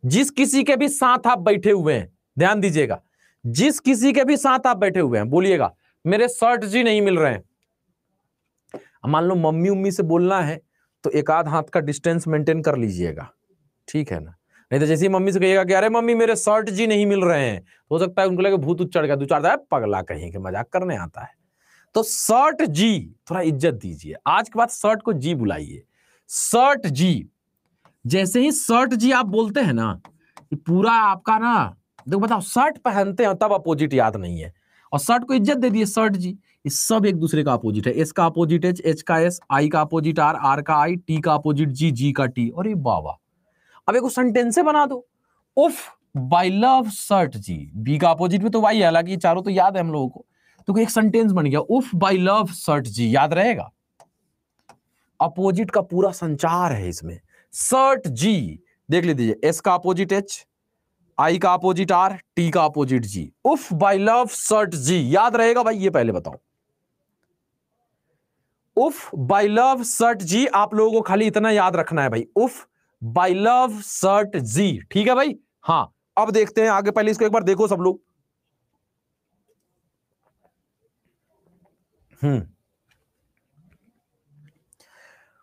जिस किसी के भी साथ आप बैठे हुए हैं, ध्यान दीजिएगा, जिस किसी के भी साथ आप बैठे हुए हैं बोलिएगा मेरे शर्ट जी नहीं मिल रहे हैं। मान लो मम्मी उम्मी से बोलना है तो एक आध हाथ का डिस्टेंस मेंटेन कर लीजिएगा, ठीक है ना? नहीं तो जैसे ही मम्मी से कहिएगा कि अरे मम्मी मेरे शर्ट जी नहीं मिल रहे हैं, तो हो सकता है उनको लगे भूत चढ़ गया, 2-4 पगला कहीं के मजाक करने आता है। तो शर्ट जी थोड़ा इज्जत दीजिए, आज के बाद शर्ट को जी बुलाइए, शर्ट जी। जैसे ही शर्ट जी आप बोलते हैं ना, पूरा आपका ना, देखो बताओ शर्ट पहनते हैं तब अपोजिट याद नहीं है, और शर्ट को इज्जत दे दिए शर्ट जी, ये सब एक दूसरे का अपोजिट है। एस का अपोजिट एच, एच का एस, आई का अपोजिट आर, आर का आई, टी का अपोजिट जी, जी का टी। अरे बाबा, अब एक सेंटेंस बना दो। उफ बाय लव सर्ट जी, बी का अपोजिट में तो वाई है, हालांकि ये चारों तो याद है हम लोगों को। तो एक सेंटेंस बन गया, उफ बाय लव सर्ट जी, याद रहेगा। अपोजिट का पूरा संचार है इसमें। सर्ट जी, देख लीजिए, एस का अपोजिट एच, आई का अपोजिट आर, टी का अपोजिट जी। उफ बाय लव सर्ट जी, याद रहेगा भाई, ये पहले बताओ। उफ बाय लव सर्ट जी, आप लोगों को खाली इतना याद रखना है भाई, उफ बाय लव सर्ट जी, ठीक है भाई। हाँ, अब देखते हैं आगे, पहले इसको एक बार देखो सब लोग।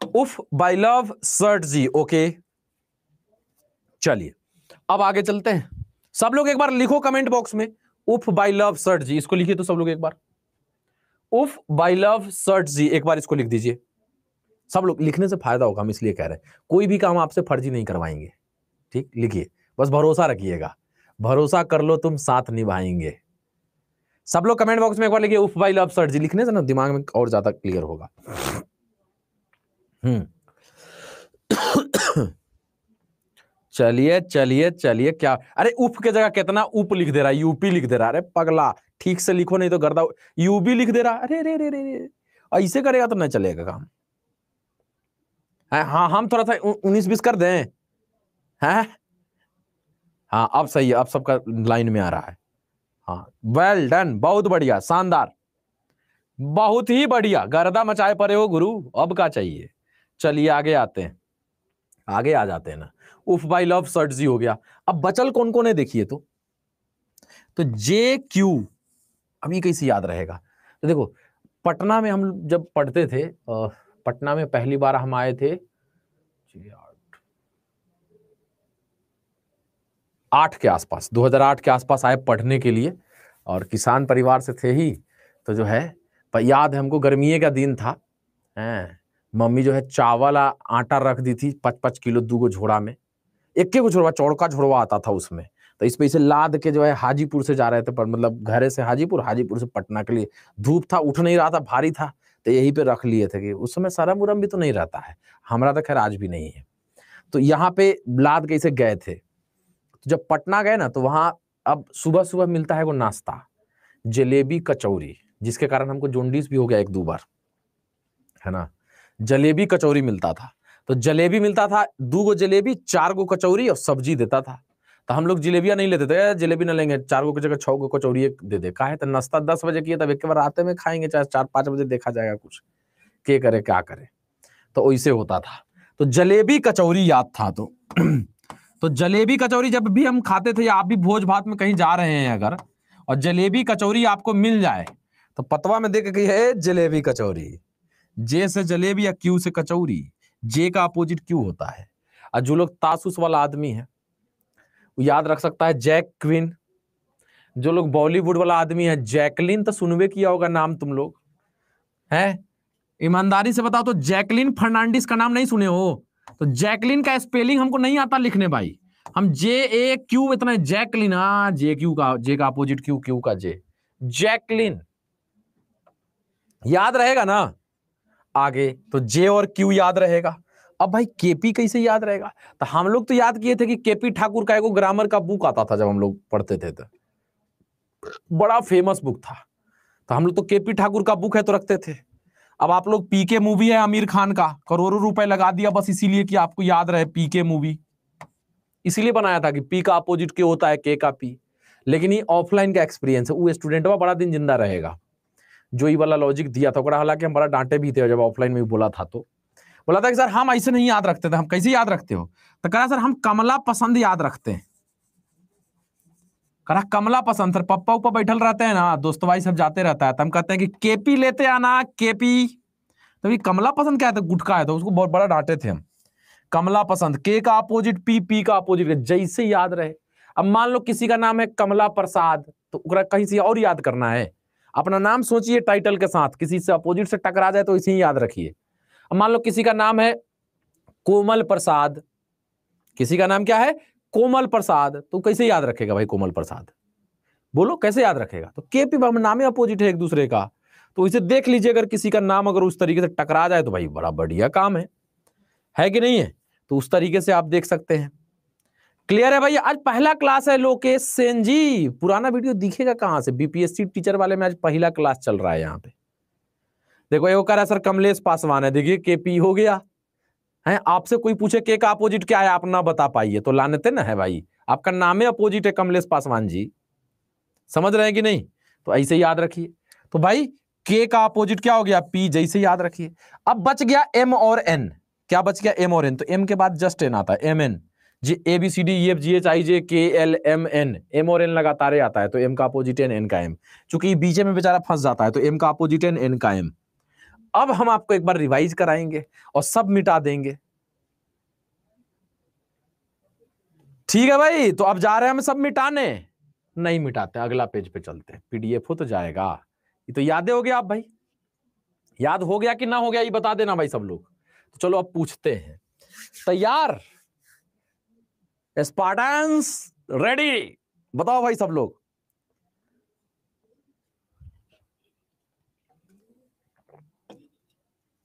उफ बाय लव सर्ट जी, ओके। चलिए अब आगे चलते हैं। सब लोग एक बार लिखो कमेंट बॉक्स में, उफ बाय लव सर्ट जी, इसको लिखिए तो सब लोग एक बार, उफ बाय लव सर्ट जी, एक बार इसको लिख दीजिए सब लोग। लिखने से फायदा होगा, हम इसलिए कह रहे हैं, कोई भी काम आपसे फर्जी नहीं करवाएंगे, ठीक। लिखिए, बस भरोसा रखिएगा, भरोसा कर लो तुम साथ निभाएंगे। सब लोग कमेंट बॉक्स में एक बार लिखिए उफ बाय लव सर्ट जी, लिखने से ना दिमाग में और ज्यादा क्लियर होगा। चलिए चलिए चलिए, क्या, अरे उफ के जगह कितना उप लिख दे रहा है, यूपी लिख दे रहा है। अरे पगला, ठीक से लिखो नहीं तो गर्दा, यूबी लिख दे रहा है। अरे रे रे रे रे, ऐसे करेगा तो नहीं चलेगा काम। हाँ, हम थोड़ा सा 19-20 कर दें, हैं? हाँ अब सही है, अब सबका लाइन में आ रहा है। हाँ, वेल डन, बहुत बढ़िया, शानदार, बहुत ही बढ़िया, गर्दा मचाए पड़े हो गुरु, अब क्या चाहिए। चलिए आगे आते हैं, आगे आ जाते हैं ना। उफ बाय लव सर्ट जी हो गया। अब बचल कौन कौन है देखिए तो जे क्यू, अभी कैसे याद रहेगा। तो देखो, पटना में हम जब पढ़ते थे, पटना में पहली बार हम आए थे 8 के आसपास, 2008 के आसपास आए पढ़ने के लिए, और किसान परिवार से थे ही, तो जो है याद है हमको, गर्मीए का दिन था, मम्मी जो है चावल आटा रख दी थी 5-5 किलो 2 झोड़ा में, एक के झोड़वा, चौड़का झोड़वा आता था उसमें। तो इस पे इसे लाद के जो है हाजीपुर से जा रहे थे, पर मतलब घरे से हाजीपुर, हाजीपुर से पटना के लिए। धूप था, उठ नहीं रहा था, भारी था, तो यहीं पे रख लिए थे कि उस समय शर्म उरम भी तो नहीं रहता है, हमारा तो खैर आज भी नहीं है। तो यहाँ पे लाद के इसे गए थे। तो जब पटना गए ना, तो वहां अब सुबह सुबह मिलता है वो नाश्ता, जलेबी कचौरी, जिसके कारण हमको जोंडिस भी हो गया 1-2 बार, है ना। जलेबी कचौरी मिलता था, तो जलेबी मिलता था, 2 जलेबी, 4 कचौरी और सब्जी देता था। तो हम लोग जलेबियां नहीं लेते थे, जलेबी ना लेंगे, 4 की जगह 6 कचौरी दे दे, काहे तो नाश्ता 10 बजे किया, तब एक बार रात में खाएंगे, चाहे 4-5 बजे देखा जाएगा कुछ के करे क्या करे, तो वैसे होता था। तो जलेबी कचौरी याद था तो जलेबी कचौरी जब भी हम खाते थे, या आप भी भोज भात में कहीं जा रहे हैं अगर, और जलेबी कचौरी आपको मिल जाए, तो पतवा में देख के है जलेबी कचौरी, जे से जलेबी या क्यू से कचौरी, जे का अपोजिट क्यू होता है। और जो लोग तासुस वाला आदमी है वो याद रख सकता है जैक क्वीन। जो लोग बॉलीवुड वाला आदमी है, जैकलिन तो सुनबे किया होगा नाम तुम लोग, हैं? ईमानदारी से बताओ तो जैकलिन फर्नांडिस का नाम नहीं सुने हो? तो जैकलिन का स्पेलिंग हमको नहीं आता लिखने भाई, हम JAQ इतना, जैकलिन, हाँ JQ का, जे का अपोजिट क्यू, क्यू का जे, जैकलिन, याद रहेगा ना। आगे तो जे और क्यू याद रहेगा। अब भाई केपी कैसे याद रहेगा? तो हम लोग तो याद किए थे कि केपी ठाकुर का एक ग्रामर का बुक आता था जब हम लोग पढ़ते थे, तो बड़ा फेमस बुक था, तो हम लोग तो केपी ठाकुर का बुक है तो रखते थे। अब आप लोग पीके मूवी है आमिर खान का, करोड़ों रुपए लगा दिया बस इसीलिए कि आपको याद रहे पीके मूवी, इसीलिए बनाया था कि पी का अपोजिट के होता है के का पी। लेकिन ये ऑफलाइन का एक्सपीरियंस है, वो स्टूडेंट बड़ा दिन जिंदा रहेगा जो ये वाला लॉजिक दिया था, हालांकि हम बड़ा डांटे भी थे जब ऑफलाइन में भी बोला था, तो बोला था कि सर हम ऐसे नहीं याद रखते थे। हम कैसे याद रखते हो? तो कहा सर हम कमला पसंद याद रखते हैं। कहा कमला पसंद, सर पप्पा ऊपर बैठल रहते हैं ना, दोस्त भाई सब जाते रहता है, तो हम कहते हैं कि केपी लेते आना, केपी। तो ये कमला पसंद क्या है? तो गुटखा है, तो उसको बहुत बड़ा डांटे थे हम। कमला पसंद, के का अपोजिट पी, पी का अपोजिट, जैसे याद रहे। अब मान लो किसी का नाम है कमला प्रसाद, तो कहीं से और याद करना है, अपना नाम सोचिए टाइटल के साथ, किसी से अपोजिट से टकरा जाए तो इसे ही याद रखिए। अब मान लो किसी का नाम है कोमल प्रसाद, किसी का नाम क्या है? कोमल प्रसाद, तो कैसे याद रखेगा भाई कोमल प्रसाद? बोलो कैसे याद रखेगा? तो केपी नाम ही अपोजिट है एक दूसरे का, तो इसे देख लीजिए, अगर किसी का नाम अगर उस तरीके से टकरा जाए तो भाई बड़ा बढ़िया काम है कि नहीं है? तो उस तरीके से आप देख सकते हैं। क्लियर है भाई? आज पहला क्लास है लोकेश सेन जी। पुराना वीडियो दिखेगा कहां से? बीपीएससी टीचर वाले में आज पहला क्लास चल रहा है यहाँ पे। देखो ये कह रहा है सर कमलेश पासवान है, देखिए केपी हो गया है। आपसे कोई पूछे के का अपोजिट क्या है, आप ना बता पाइए तो लानते ना है भाई, आपका नाम ही अपोजिट है कमलेश पासवान जी। समझ रहे हैं कि नहीं? तो ऐसे याद रखिए। तो भाई के का अपोजिट क्या हो गया? पी, जैसे याद रखिए। अब बच गया एम और एन। क्या बच गया? एम और एन। तो एम के बाद जस्ट एन आता है, M N G, A B C D E F G H I J K L M N. M और एन लगातार आता है, तो एम का अपोजिट एन, एन का एम। चूंकि बीच में बेचारा फंस जाता है, तो एम का अपोजिट एन, एन का एम। अब हम आपको एक बार रिवाइज कराएंगे और सब मिटा देंगे। ठीक है भाई? तो अब जा रहे हैं हम सब मिटाने, नहीं मिटाते, अगला पेज पे चलते हैं। पीडीएफ हो तो जाएगा। ये तो यादें हो गया आप भाई, याद हो गया कि ना हो गया ये बता देना भाई सब लोग। तो चलो अब पूछते हैं। तैयार? Spartans ready? बताओ भाई सब लोग।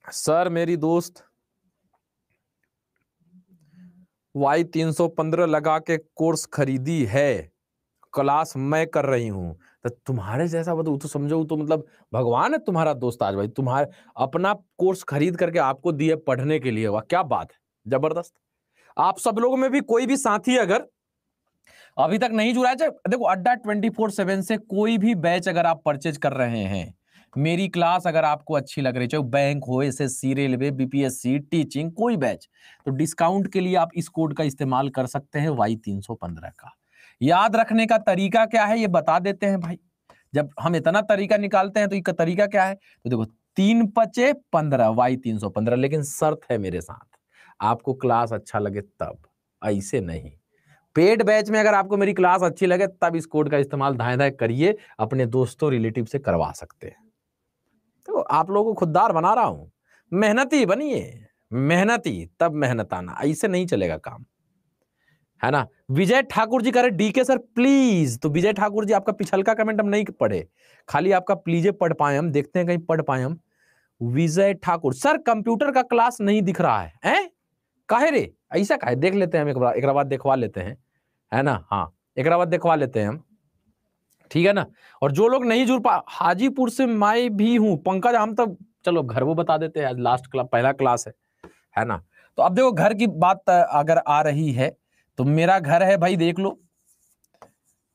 सर मेरी दोस्त Y315 लगा के कोर्स खरीदी है, क्लास मैं कर रही हूं। तो तुम्हारे जैसा बताओ तो समझो, तो मतलब भगवान है तुम्हारा दोस्त आज भाई, तुम्हारे अपना कोर्स खरीद करके आपको दिए पढ़ने के लिए। वाह क्या बात है, जबरदस्त। आप सब लोगों में भी कोई भी साथी अगर अभी तक नहीं जुड़ा है, देखो अड्डा 24/7 से कोई भी बैच अगर आप परचेज कर रहे हैं, मेरी क्लास अगर आपको अच्छी लग रही है, चाहे बैंक हो, एसएससी, रेलवे, बीपीएससी, टीचिंग, कोई बैच, तो डिस्काउंट के लिए आप इस कोड का इस्तेमाल कर सकते हैं Y315 का। याद रखने का तरीका क्या है ये बता देते हैं भाई। जब हम इतना तरीका निकालते हैं तो इसका तरीका क्या है? तो देखो 3×5=15 Y315, लेकिन शर्त है मेरे साथ, आपको क्लास अच्छा लगे तब, ऐसे नहीं। पेड बैच में अगर आपको मेरी क्लास अच्छी लगे तब इस कोड का इस्तेमाल दाएं दाएं करिए, अपने दोस्तों रिलेटिव से करवा सकते हैं। तो आप लोगों को खुददार बना रहा हूं, मेहनती बनिए, मेहनती तब मेहनत आना, ऐसे नहीं चलेगा काम, है ना? विजय ठाकुर जी कह रहे डीके सर प्लीज। तो विजय ठाकुर जी आपका पिछल का कमेंट हम नहीं पढ़े, खाली आपका प्लीजे पढ़ पाए हम, देखते हैं कहीं पढ़ पाए हम। विजय ठाकुर सर कंप्यूटर का क्लास नहीं दिख रहा है काहे रे? ऐसा काहे? देख लेते हैं हम एक बार दिखवा लेते हैं, है ना? हाँ एक बार दिखवा लेते हैं हम, ठीक है ना? और जो लोग नहीं जुड़ पा, हाजीपुर से मैं भी हूं पंकज, हम तो चलो घर वो बता देते हैं, आज लास्ट क्लास पहला क्लास है ना? तो अब देखो घर की बात अगर आ रही है तो मेरा घर है भाई, देख लो,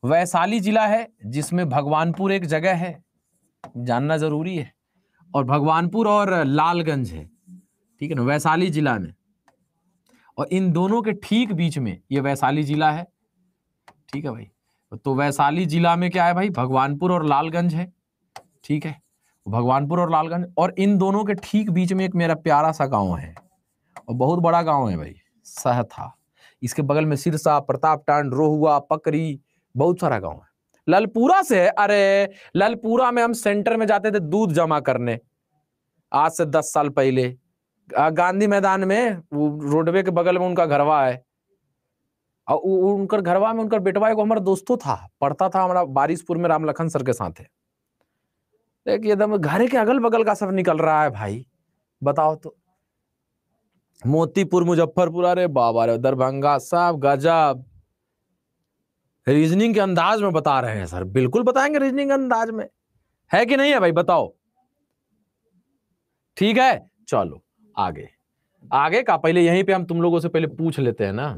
वैशाली जिला है, जिसमें भगवानपुर एक जगह है, जानना जरूरी है, और भगवानपुर और लालगंज है, ठीक है ना, वैशाली जिला में। और इन दोनों के ठीक बीच में ये वैशाली जिला है, ठीक है भाई। तो वैशाली जिला में क्या है भाई? भगवानपुर और लालगंज है, ठीक है, भगवानपुर और लालगंज, और इन दोनों के ठीक बीच में एक मेरा प्यारा सा गांव है, और बहुत बड़ा गांव है भाई, सहथा। इसके बगल में सिरसा, प्रतापटांड, रोहुआ, पकरी, बहुत सारा गांव है। ललपुरा से है, अरे ललपुरा में हम सेंटर में जाते थे दूध जमा करने, आज से 10 साल पहले, गांधी मैदान में, रोडवे के बगल में उनका घरवा है। और उनकर घरवा में उनकर बेटवा एगो हमारा दोस्तों था, पढ़ता था हमारा बारिशपुर में, राम लखन सर के साथ है। देखिए एकदम घर के अगल बगल का सब निकल रहा है भाई, बताओ तो। मोतीपुर, मुजफ्फरपुर, अरे बाबा रे, दरभंगा, सब गजब। रीजनिंग के अंदाज में बता रहे हैं सर, बिल्कुल बताएंगे रीजनिंग के अंदाज में, है कि नहीं है भाई? बताओ, ठीक है? चलो आगे, आगे का पहले यहीं पे हम तुम लोगों से पहले पूछ लेते हैं ना।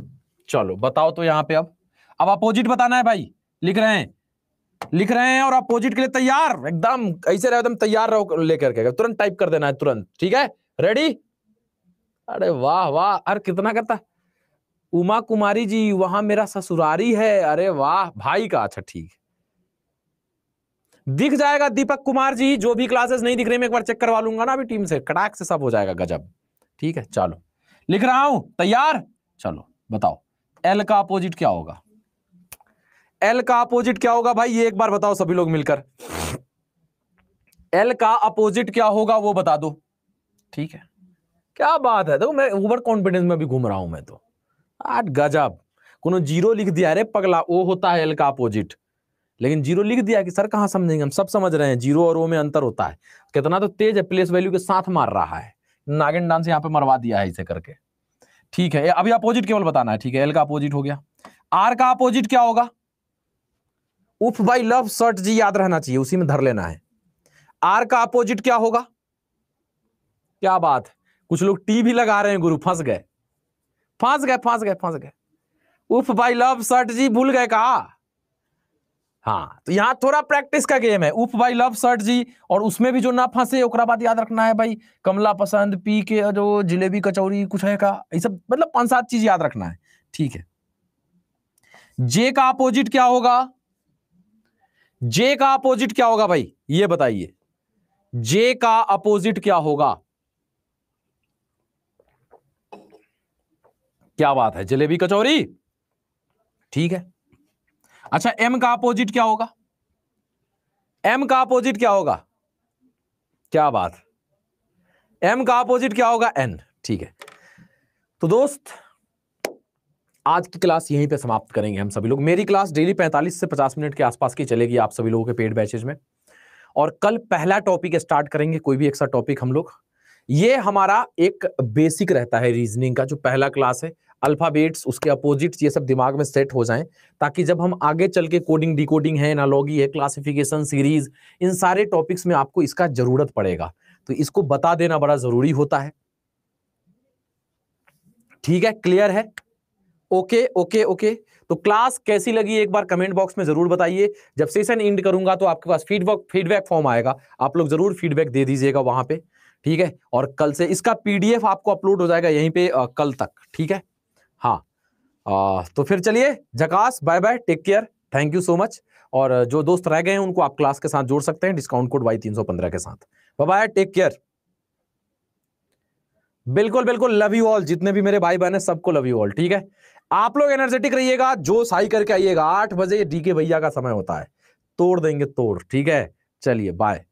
चलो बताओ तो यहाँ पे अब अपोजिट बताना है भाई। लिख रहे हैं और अपोजिट के लिए तैयार, एकदम ऐसे रहो, एकदम तैयार रहो, लेकर के तुरंत टाइप कर देना है तुरंत, ठीक है? रेडी? अरे वाह वाह, अरे कितना करता। उमा कुमारी जी, वहां मेरा ससुरारी है, अरे वाह भाई का, अच्छा ठीक, दिख जाएगा। दीपक कुमार जी, जो भी क्लासेस नहीं दिख रही मैं एक बार चेक करवा लूंगा ना अभी टीम से, कड़ाक से सब हो जाएगा, गजब, ठीक है? चलो लिख रहा हूं, तैयार? चलो बताओ एल का अपोजिट क्या होगा? एल का अपोजिट क्या होगा भाई, ये एक बार बताओ सभी लोग मिलकर, एल का अपोजिट क्या होगा वो बता दो, ठीक है? क्या बात है, देखो मैं ओवर कॉन्फिडेंस में भी घूम रहा हूं मैं तो आज, गजब। कोनो जीरो लिख दिया रे पगला, वो होता है एल का अपोजिट, लेकिन जीरो लिख दिया कि सर कहां समझेंगे, हम सब समझ रहे हैं जीरो और ओ में अंतर होता है। कितना तो तेज है, प्लेस वैल्यू के साथ मार रहा है, नागिन डांस यहाँ पे मरवा दिया है इसे करके। ठीक है, अभी अपोजिट केवल बताना है। ठीक है, एल का अपोजिट हो गया। आर का अपोजिट क्या होगा? उफ बाई लव शर्ट जी, याद रहना चाहिए, उसी में धर लेना है। आर का अपोजिट क्या होगा? क्या बात, कुछ लोग टी भी लगा रहे हैं गुरु, फंस गए फंस गए फंस गए फंस गए। उफ बाई लव शर्ट जी भूल गए का? हाँ, तो यहां थोड़ा प्रैक्टिस का गेम है। उफ बाई लव शर्ट जी, और उसमें भी जो ना फंसे ओकरा बात याद रखना है भाई। कमला पसंद, पी के जो जिलेबी कचौरी कुछ है का, ये सब मतलब 5-7 चीज याद रखना है। ठीक है, जे का अपोजिट क्या होगा? जे का अपोजिट क्या होगा भाई, ये बताइए, जे का अपोजिट क्या होगा? क्या बात है, जलेबी कचौरी। ठीक है, अच्छा एम का अपोजिट क्या होगा? एम का अपोजिट क्या होगा? क्या बात, एम का अपोजिट क्या होगा? एन। ठीक है, तो दोस्त आज की क्लास यहीं पे समाप्त करेंगे हम सभी लोग। मेरी क्लास डेली 45 से 50 मिनट के आसपास की चलेगी आप सभी लोगों के पेड बैचेज में, और कल पहला टॉपिक स्टार्ट करेंगे, कोई भी एक सा टॉपिक हम लोग। ये हमारा एक बेसिक रहता है रीजनिंग का, जो पहला क्लास है, अल्फाबेट्स, उसके अपोजिट्स, ये सब दिमाग में सेट हो जाएं, ताकि जब हम आगे चल के कोडिंग, डिकोडिंग है, एनालॉगी है, क्लासिफिकेशन, सीरीज, इन सारे टॉपिक्स में आपको इसका जरूरत पड़ेगा, तो इसको बता देना बड़ा जरूरी होता है। ठीक है, क्लियर है? Okay okay okay. तो क्लास कैसी लगी एक बार कमेंट बॉक्स में जरूर बताइए। जब सेशन एंड करूंगा तो आपके पास फीडबैक फॉर्म आएगा, आप लोग जरूर फीडबैक दे दीजिएगा वहां पे। ठीक है, और कल से इसका पीडीएफ आपको अपलोड हो जाएगा यहीं पे कल तक। ठीक है, हाँ, तो फिर चलिए, झकास, bye bye, take care, thank you so much. और जो दोस्त रह गए हैं उनको आप क्लास के साथ जोड़ सकते हैं डिस्काउंट कोड Y315 के साथ। Bye bye, take care. बिल्कुल बिल्कुल, लव यू ऑल, जितने भी मेरे भाई बहन है सबको लव यू ऑल। ठीक है, आप लोग एनर्जेटिक रहिएगा, जोश हाई करके आइएगा। 8 बजे डीके भैया का समय होता है, तोड़ देंगे तोड़। ठीक है, चलिए बाय।